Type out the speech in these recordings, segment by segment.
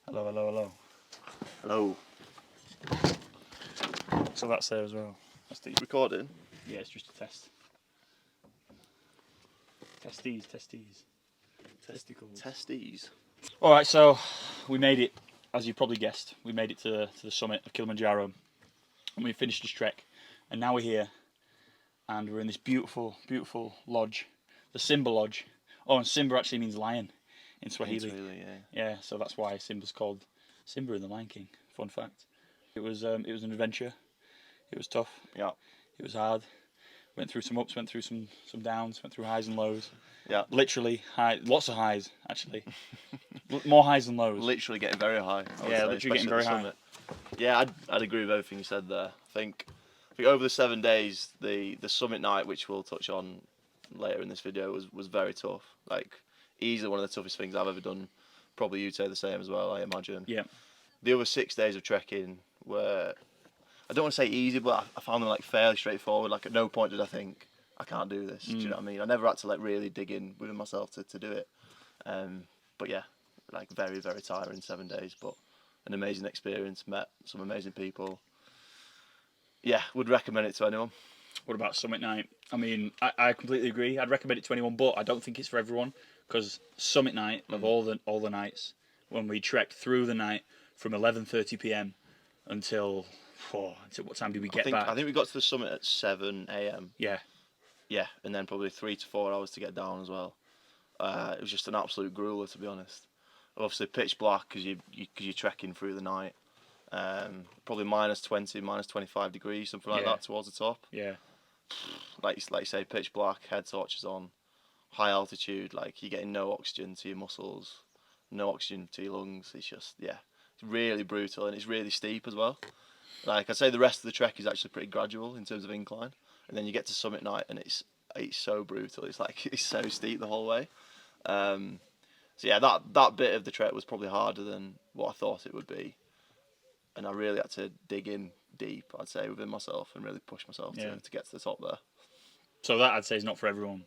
Hello, hello, hello. Hello. So that's there as well. That's the Recording? yeah, it's just a test. Testes. Testicles. Testes. All right, so we made it, as you probably guessed. We made it to the summit of Kilimanjaro, and we finished this trek. And now we're here, and we're in this beautiful, beautiful lodge, the Simba Lodge. Oh, and Simba actually means lion in Swahili. Yeah, so that's why Simba's called Simba in the Lion King. Fun fact. It was an adventure. It was tough. Yeah. It was hard. Went through some ups, went through some downs, went through highs and lows. Yeah. Literally lots of highs actually. More highs than lows. Literally getting very high. Yeah, literally getting very high. Summit. Yeah, I'd agree with everything you said there. I think over the 7 days, the summit night, which we'll touch on later in this video, was very tough. Like easily one of the toughest things I've ever done. Probably you'd say the same as well, I imagine. Yeah. The other 6 days of trekking were, I don't want to say easy, but I found them like fairly straightforward. Like at no point did I think I can't do this. Do you know what I mean? I never had to like really dig in within myself to do it. But yeah, like very, very tiring 7 days, but an amazing experience. Met some amazing people. Yeah, would recommend it to anyone. What about summit night? I mean, I completely agree. I'd recommend it to anyone, but I don't think it's for everyone because summit night of all the nights when we trekked through the night from 11:30 p.m. until what time did we get back? I think we got to the summit at 7 a.m. Yeah. Yeah, and then probably 3 to 4 hours to get down as well. It was just an absolute grueler, to be honest. Obviously pitch black because you're trekking through the night. Probably minus 20, minus 25 degrees, something like that towards the top. Yeah. Like you say, pitch black, head torches on, high altitude. Like you're getting no oxygen to your muscles, no oxygen to your lungs. It's just it's really brutal and it's really steep as well. Like I'd say the rest of the trek is actually pretty gradual in terms of incline, and then you get to summit night and it's so brutal. It's like it's so steep the whole way. So yeah, that bit of the trek was probably harder than what I thought it would be, and I really had to dig in deep, I'd say, within myself and really push myself to get to the top there. So that I'd say is not for everyone.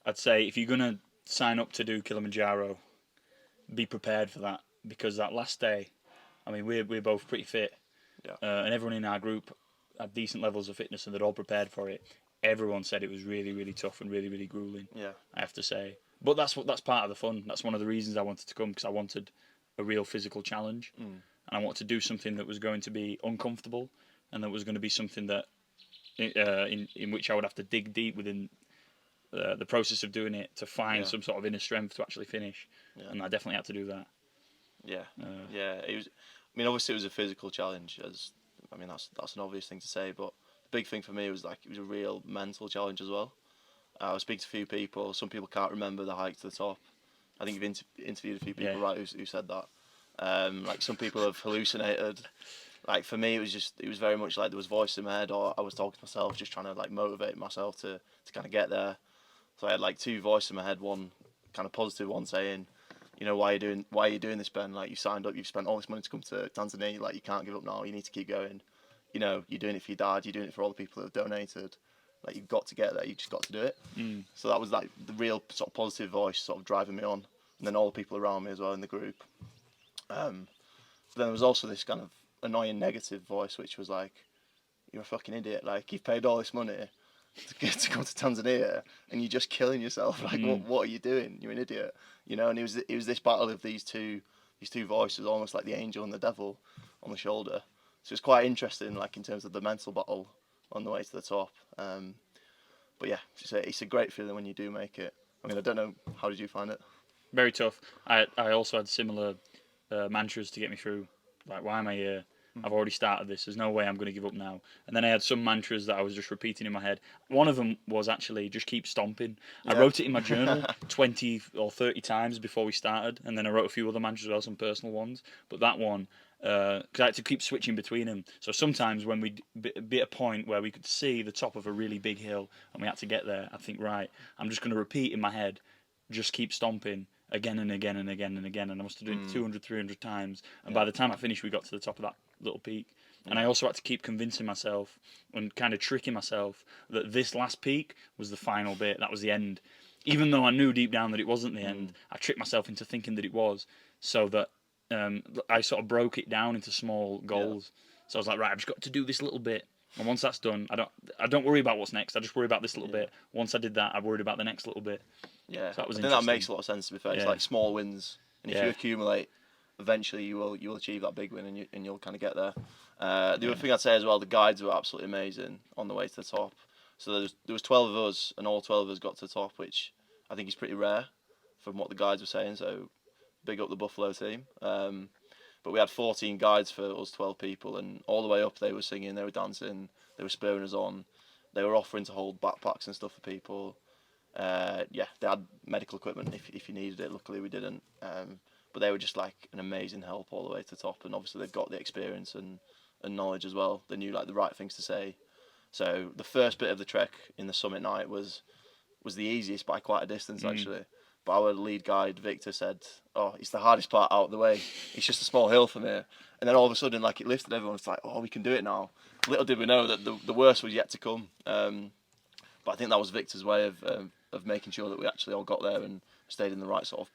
I'd say if you're gonna sign up to do Kilimanjaro, be prepared for that because that last day, I mean, we're both pretty fit, and everyone in our group had decent levels of fitness and they're all prepared for it. Everyone said it was really, really tough and really, really grueling. Yeah, I have to say, but that's part of the fun. That's one of the reasons I wanted to come because I wanted a real physical challenge, and I wanted to do something that was going to be uncomfortable and that was going to be something that in which I would have to dig deep within the process of doing it to find some sort of inner strength to actually finish, and I definitely had to do that. Yeah. It was. I mean, obviously, it was a physical challenge. That's an obvious thing to say, but the big thing for me was like it was a real mental challenge as well. I was speaking to a few people. Some people can't remember the hike to the top. I think you've interviewed a few people, right, who said that. Like some people have hallucinated. Like for me, it was very much like there was voice in my head, or I was talking to myself, just trying to like motivate myself to kind of get there. So I had like two voices in my head, one kind of positive, one saying, you know, why are you doing this, Ben? Like you signed up, you've spent all this money to come to Tanzania, like you can't give up now, you need to keep going. You know, you're doing it for your dad, you're doing it for all the people that have donated. Like you've got to get there, you just got to do it. So that was like the real sort of positive voice sort of driving me on, and then all the people around me as well in the group. But then there was also this kind of annoying negative voice, which was like, you're a fucking idiot. Like you've paid all this money to go to Tanzania, and you're just killing yourself. Like what are you doing? You're an idiot. You know. And it was this battle of these two voices, almost like the angel and the devil on the shoulder. So it's quite interesting, like in terms of the mental battle on the way to the top. But yeah, it's a great feeling when you do make it. I mean, I don't know, how did you find it? Very tough. I also had similar mantras to get me through. Like, why am I here? I've already started this. There's no way I'm going to give up now. And then I had some mantras that I was just repeating in my head. One of them was actually just keep stomping. I wrote it in my journal 20 or 30 times before we started. And then I wrote a few other mantras as well, some personal ones. But that one, because I had to keep switching between them. So sometimes when we'd be at a point where we could see the top of a really big hill and we had to get there, I'd think, right, I'm just going to repeat in my head, just keep stomping again and again and again and again. And I must have done it 200, 300 times. And by the time I finished, we got to the top of that little peak. And I also had to keep convincing myself and kind of tricking myself that this last peak was the final bit. That was the end. Even though I knew deep down that it wasn't the end, I tricked myself into thinking that it was, so that I sort of broke it down into small Yeah. goals. So I was like, right, I've just got to do this little bit, and once that's done, I don't worry about what's next. I just worry about this little Yeah. bit. Once I did that, I worried about the next little bit. Yeah, So that was I think that interesting. makes a lot of sense. To be fair, it's Yeah. like small wins, and if you Yeah. accumulate, eventually you will achieve that big win, and you'll kind of get there. The Yeah. other thing I'd say as well, the guides were absolutely amazing on the way to the top. So there was 12 of us, and all 12 of us got to the top, which I think is pretty rare, from what the guides were saying. So big up the Buffalo team. But we had 14 guides for us 12 people, and all the way up they were singing, they were dancing, they were spurring us on, they were offering to hold backpacks and stuff for people. Yeah, they had medical equipment if you needed it. Luckily, we didn't. But they were just like an amazing help all the way to the top, and obviously they've got the experience and knowledge as well. They knew like the right things to say. So the first bit of the trek in the summit night was the easiest by quite a distance actually. But our lead guide Victor said, "Oh, it's the hardest part out of the way. It's just a small hill from here." And then all of a sudden, like it lifted everyone. It's like, "Oh, we can do it now." Little did we know that the worst was yet to come. But I think that was Victor's way of making sure that we actually all got there and stayed in the right sort of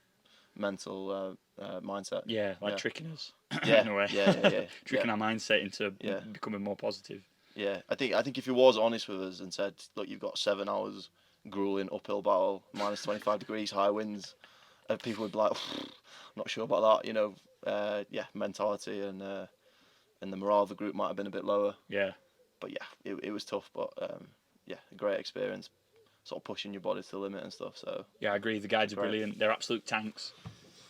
mental mindset. Yeah, like Yeah. tricking us Yeah, in a way. yeah. Tricking our mindset into Yeah. becoming more positive. Yeah, I think if he was honest with us and said, "Look, you've got 7 hours grueling uphill battle, minus 25 degrees, high winds," people would be like, "I'm not sure about that." Yeah, mentality and the morale of the group might have been a bit lower. Yeah. But yeah, it was tough. But yeah, a great experience, sort of pushing your body to the limit and stuff. So Yeah, I agree. The guides are Great. brilliant. They're absolute tanks.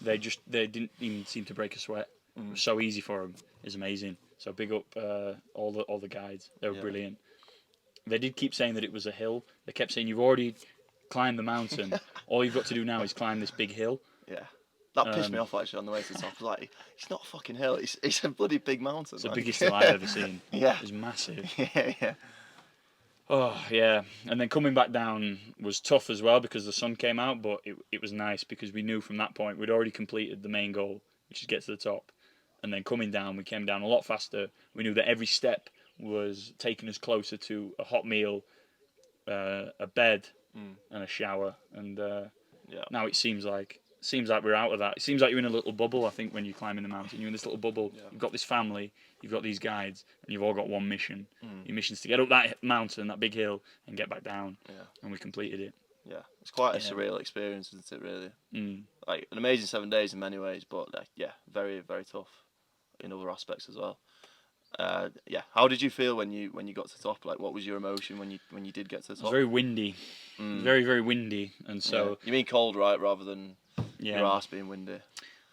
They didn't even seem to break a sweat. It was so easy for them. It's amazing. So big up all the guides. They were Yeah. brilliant. They did keep saying that it was a hill. They kept saying you've already climbed the mountain. All you've got to do now is climb this big hill. Yeah. That pissed me off actually on the way to the top. I was like, it's not a fucking hill. It's a bloody big mountain. It's the like. biggest hill I've ever seen. Yeah. It was massive. Yeah. Oh yeah, and then coming back down was tough as well because the sun came out, but it was nice because we knew from that point we'd already completed the main goal, which is get to the top, and then coming down we came down a lot faster. We knew that every step was taking us closer to a hot meal, a bed, and a shower, and Yeah. now it seems like we're out of that. It seems like you're in a little bubble. I think when you're climbing the mountain, you're in this little bubble. Yeah. You've got this family, you've got these guides, and you've all got one mission. Your mission's to get up that mountain, that big hill, and get back down. Yeah. And we completed it. Yeah. It's quite a Yeah. surreal experience, isn't it? Really. Mm. Like an amazing 7 days in many ways, but yeah, very very tough in other aspects as well. Yeah. How did you feel when you got to the top? Like, what was your emotion when you did get to the It top? was very windy, very very windy, and so You mean cold, right? Rather than your yeah. arse being windy.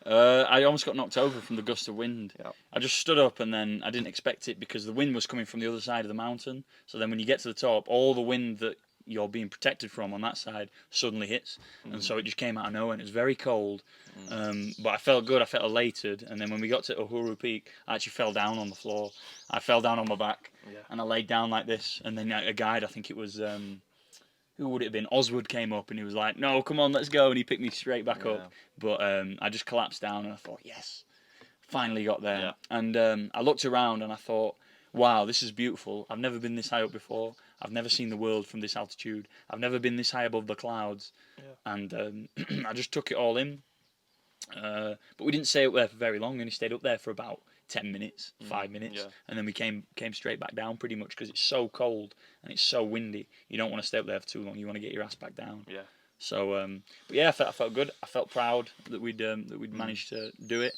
I almost got knocked over from the gust of wind. Yeah. I just stood up and then I didn't expect it because the wind was coming from the other side of the mountain. So then when you get to the top, all the wind that you're being protected from on that side suddenly hits. And so it just came out of nowhere and it was very cold. But I felt good, I felt elated. And then when we got to Uhuru Peak, I actually fell down on the floor. I fell down on my back and I laid down like this. And then a guide, I think it was... who would it have been? Oswald came up and he was like, "No, come on, let's go," and he picked me straight back up. But I just collapsed down and I thought, yes, finally got there. Yeah. And I looked around and I thought, wow, this is beautiful. I've never been this high up before. I've never seen the world from this altitude. I've never been this high above the clouds. Yeah. And I just took it all in. But we didn't stay up there for very long. We only stayed up there for about 10 minutes, 5 minutes, yeah. and then we came straight back down pretty much because it's so cold and it's so windy. You don't want to stay up there for too long. You want to get your ass back down. Yeah. So, but yeah, I felt good. I felt proud that we'd managed to do it,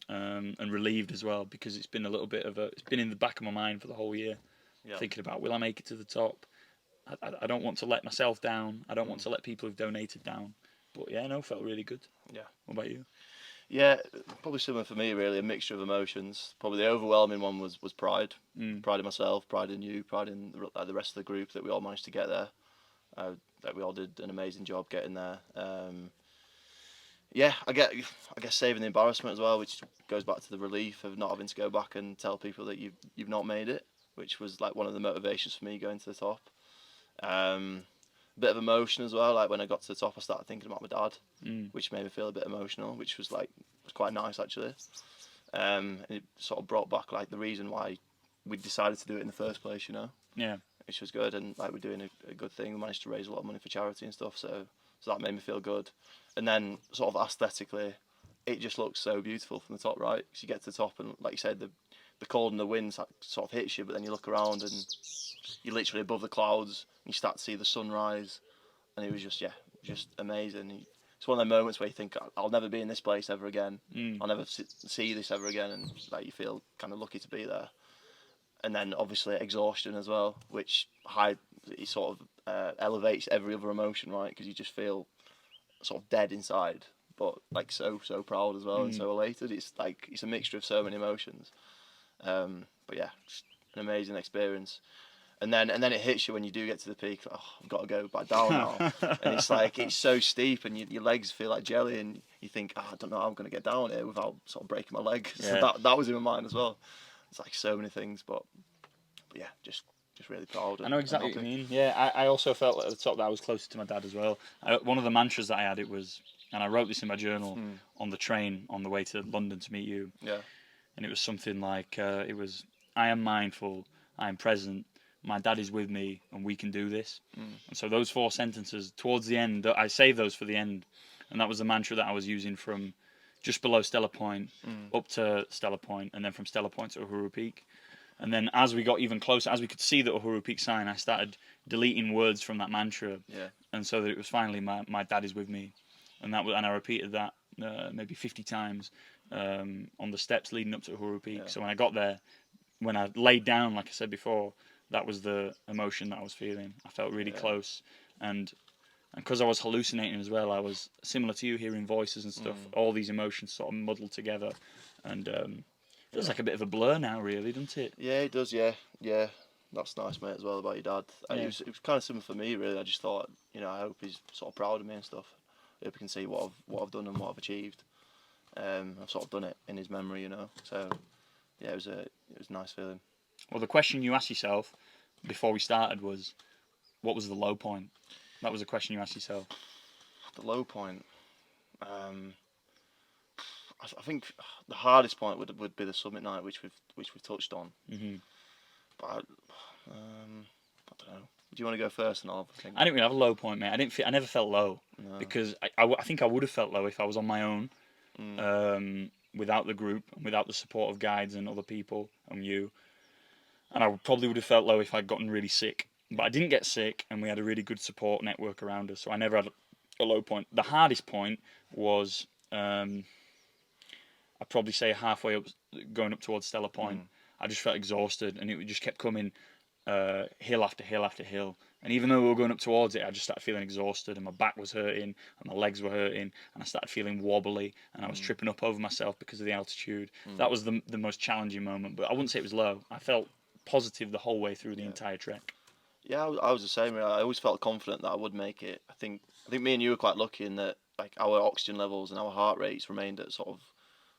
and relieved as well because it's been a little bit of it's been in the back of my mind for the whole year, thinking about will I make it to the top? I don't want to let myself down. I don't want to let people who've donated down. But yeah, no, felt really good. Yeah. What about you? Yeah, probably similar for me. Really, a mixture of emotions. Probably the overwhelming one was pride. Pride in myself, pride in you, pride in the rest of the group that we all managed to get there. That we all did an amazing job getting there. Yeah, I guess saving the embarrassment as well, which goes back to the relief of not having to go back and tell people that you've not made it, which was like one of the motivations for me going to the top. Bit of emotion as well. Like when I got to the top, I started thinking about my dad, which made me feel a bit emotional, which was quite nice actually. And it sort of brought back like the reason why we decided to do it in the first place, Yeah. which was good. And like we're doing a good thing. We managed to raise a lot of money for charity and stuff, so that made me feel good. And then sort of aesthetically, it just looks so beautiful from the top, right? Because you get to the top and, like you said, the cold and the wind sort of hits you, but then you look around and you're literally above the clouds and you start to see the sunrise, and it was just amazing. It's one of those moments where you think, I'll never be in this place ever again. I'll never see this ever again, and like you feel kind of lucky to be there. And then obviously exhaustion as well, which it sort of elevates every other emotion, right? Because you just feel sort of dead inside, but like so proud as well and so elated. It's like it's a mixture of so many emotions. But yeah, just an amazing experience. And then it hits you when you do get to the peak. Oh, I've got to go back down now. And it's like it's so steep, and your legs feel like jelly, and you think, I don't know how I'm going to get down here without sort of breaking my leg. Yeah. So that was in my mind as well. It's like so many things, but yeah, just really proud. I know exactly what you mean. Yeah, I also felt at the top that I was closer to my dad as well. One of the mantras that I had, it was, and I wrote this in my journal on the train on the way to London to meet you. Yeah. And it was something like, it was, I am mindful, I am present, my dad is with me, and we can do this. And so those 4 sentences, towards the end, I saved those for the end. And that was the mantra that I was using from just below Stella Point up to Stella Point, and then from Stella Point to Uhuru Peak. And then as we got even closer, as we could see the Uhuru Peak sign, I started deleting words from that mantra. Yeah. And so that it was finally, my dad is with me. And I repeated that maybe 50 times on the steps leading up to Uhuru Peak. Yeah. So when I got there, when I laid down, like I said before, that was the emotion that I was feeling. I felt really close. And because I was hallucinating as well, I was similar to you, hearing voices and stuff. All these emotions sort of muddled together. And feels like a bit of a blur now, really, doesn't it? Yeah, it does. Yeah. That's nice, mate, as well about your dad. Yeah. It was kind of similar for me, really. I just thought, I hope he's sort of proud of me and stuff. I hope he can see what I've done and what I've achieved. I've sort of done it in his memory, So yeah, it was a nice feeling. Well, the question you asked yourself before we started was, what was the low point? That was the question you asked yourself. The low point. I think the hardest point would be the summit night, which we've touched on. But I don't know. Do you want to go first, and I'll think? I didn't really have a low point, mate. I never felt low because I think I would have felt low if I was on my own, without the group and without the support of guides and other people and you. And I probably would have felt low if I'd gotten really sick. But I didn't get sick, and we had a really good support network around us, so I never had a low point. The hardest point was, I'd probably say halfway up, going up towards Stella Point. I just felt exhausted, and it just kept coming hill after hill after hill. And even though we were going up towards it, I just started feeling exhausted, and my back was hurting, and my legs were hurting, and I started feeling wobbly, and I was tripping up over myself because of the altitude. That was the most challenging moment, but I wouldn't say it was low. I felt positive the whole way through the entire trek. Yeah, I was the same. I always felt confident that I would make it. I think me and you were quite lucky in that, like, our oxygen levels and our heart rates remained at sort of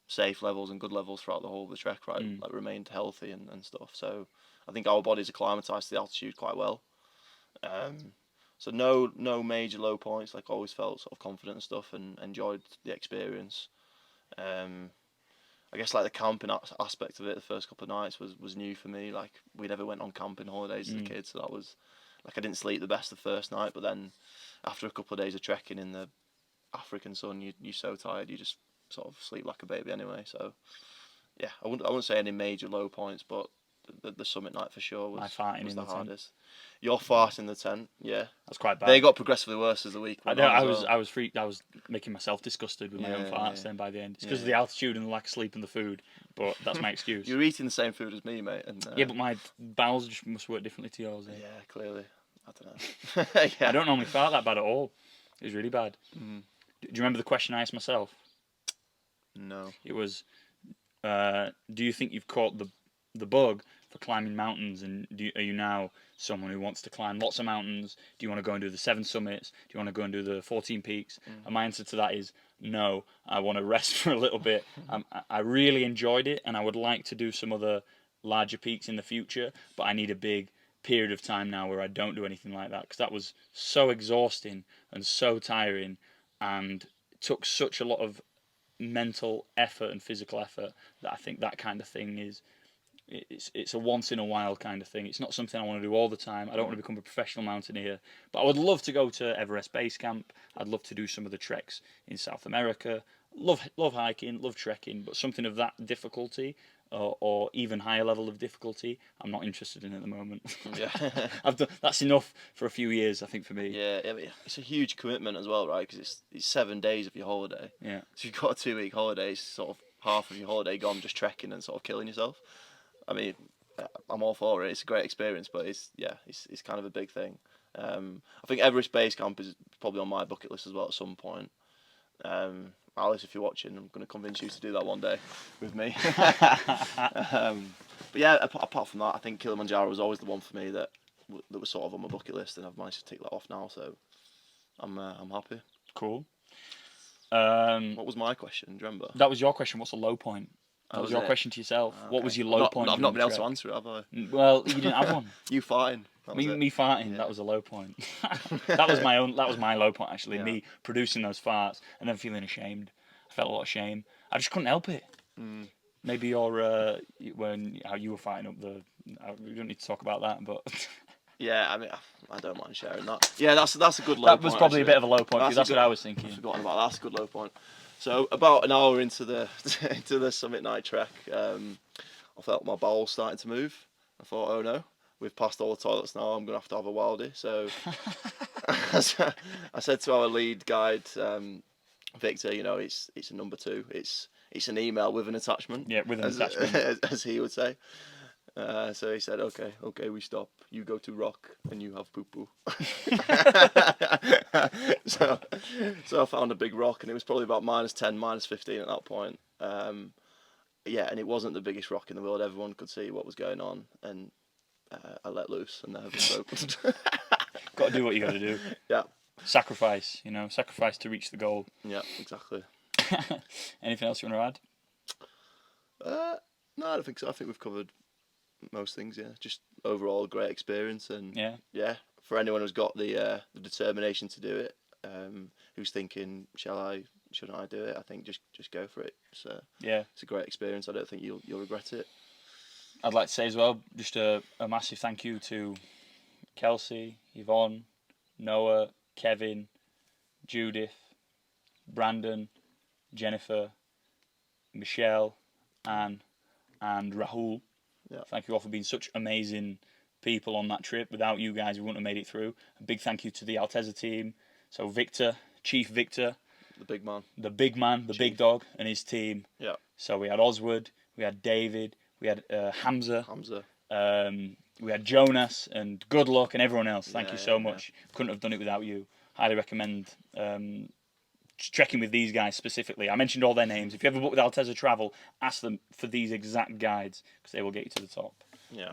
safe levels and good levels throughout the whole of the trek, right? Like, remained healthy and stuff. So I think our bodies acclimatized to the altitude quite well. So no major low points. Like, always felt sort of confident and stuff, and enjoyed the experience. I guess like the camping aspect of it, the first couple of nights was new for me. Like, we never went on camping holidays as a kid, so that was like, I didn't sleep the best the first night, but then after a couple of days of trekking in the African sun, you're so tired, you just sort of sleep like a baby anyway. So yeah, I wouldn't say any major low points, but the summit night for sure was the hardest. Your fart in the tent, yeah, That's quite bad. They got progressively worse as the week went on. I was freaked. I was making myself disgusted with my own farts. Then by the end, it's because of the altitude and the lack of sleep and the food. But that's my excuse. You're eating the same food as me, mate. And yeah, but my bowels just must work differently to yours. Yeah, clearly. I don't know. I don't normally fart that bad at all. It was really bad. Do you remember the question I asked myself? No. It was, do you think you've caught the bug for climbing mountains, and are you now someone who wants to climb lots of mountains? Do you want to go and do the 7 summits? Do you want to go and do the 14 peaks? And my answer to that is no. I want to rest for a little bit. I really enjoyed it, and I would like to do some other larger peaks in the future, but I need a big period of time now where I don't do anything like that, because that was so exhausting and so tiring, and it took such a lot of mental effort and physical effort that I think that kind of thing is it's a once in a while kind of thing. It's not something I want to do all the time. I don't want to become a professional mountaineer, but I would love to go to Everest Base Camp. I'd love to do some of the treks in South America. Love hiking, love trekking, but something of that difficulty or even higher level of difficulty, I'm not interested in at the moment. Yeah. That's enough for a few years, I think, for me. Yeah, I mean, it's a huge commitment as well, right? Because it's 7 days of your holiday. Yeah. So you've got a 2 week holiday, it's sort of half of your holiday gone just trekking and sort of killing yourself. I mean, I'm all for it. It's a great experience, but it's kind of a big thing. I think Everest Base Camp is probably on my bucket list as well at some point. Alice, if you're watching, I'm going to convince you to do that one day with me. But yeah, apart from that, I think Kilimanjaro was always the one for me that was sort of on my bucket list, and I've managed to tick that off now. So I'm happy. Cool. What was my question? Do you remember? That was your question. What's a low point? That was your question to yourself. Okay. What was your low point? I've not been able to answer it, have I? Well, you didn't have one. You farting. Me farting. Yeah. That was a low point. That was my own. That was my low point actually. Yeah. Me producing those farts and then feeling ashamed. I felt a lot of shame. I just couldn't help it. Mm. Maybe your how you were fighting up the. We don't need to talk about that, but. Yeah, I mean, I don't mind sharing that. Yeah, that's a good low point. That was probably a bit of a low point. That's what I was thinking. I've forgotten about that. That's a good low point. So about an hour into the summit night trek, I felt my bowels starting to move. I thought, oh no, we've passed all the toilets now. I'm gonna have to have a wildie. So I said to our lead guide, Victor, it's a number 2. It's an email with an attachment. Yeah, with an attachment, as he would say. So he said, okay, we stop. You go to rock and you have poo-poo. so I found a big rock, and it was probably about -10, -15 at that point. Yeah, and it wasn't the biggest rock in the world. Everyone could see what was going on, and I let loose, and the heavens opened. Got to do what you got to do. Yeah. Sacrifice, sacrifice to reach the goal. Yeah, exactly. Anything else you want to add? No, I don't think so. I think we've covered most things. Yeah, just overall a great experience, and yeah, for anyone who's got the determination to do it, who's thinking, shouldn't I do it? I think just go for it. So yeah, it's a great experience. I don't think you'll regret it. I'd like to say as well, just a massive thank you to Kelsey, Yvonne, Noah, Kevin, Judith, Brandon, Jennifer, Michelle, Anne, and Rahul. Yeah. Thank you all for being such amazing people on that trip. Without you guys, we wouldn't have made it through. A big thank you to the Altezza team. So Victor, Chief Victor. The big man. The big dog, and his team. Yeah. So we had Oswald, we had David, we had Hamza. We had Jonas, and good luck, and everyone else. Thank you so much. Couldn't have done it without you. Highly recommend trekking with these guys specifically. I mentioned all their names. If you ever book with Altezza Travel, ask them for these exact guides, because they will get you to the top. Yeah.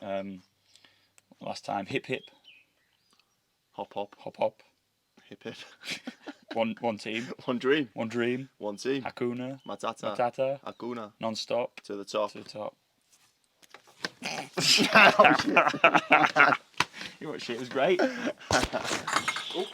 Last time, hip hip. Hop hop. Hop hop. Hip hip. One team. One dream. One dream. One team. Hakuna. Matata. Hakuna. Non-stop. To the top. To the top. You know what shit, it was great. Oh.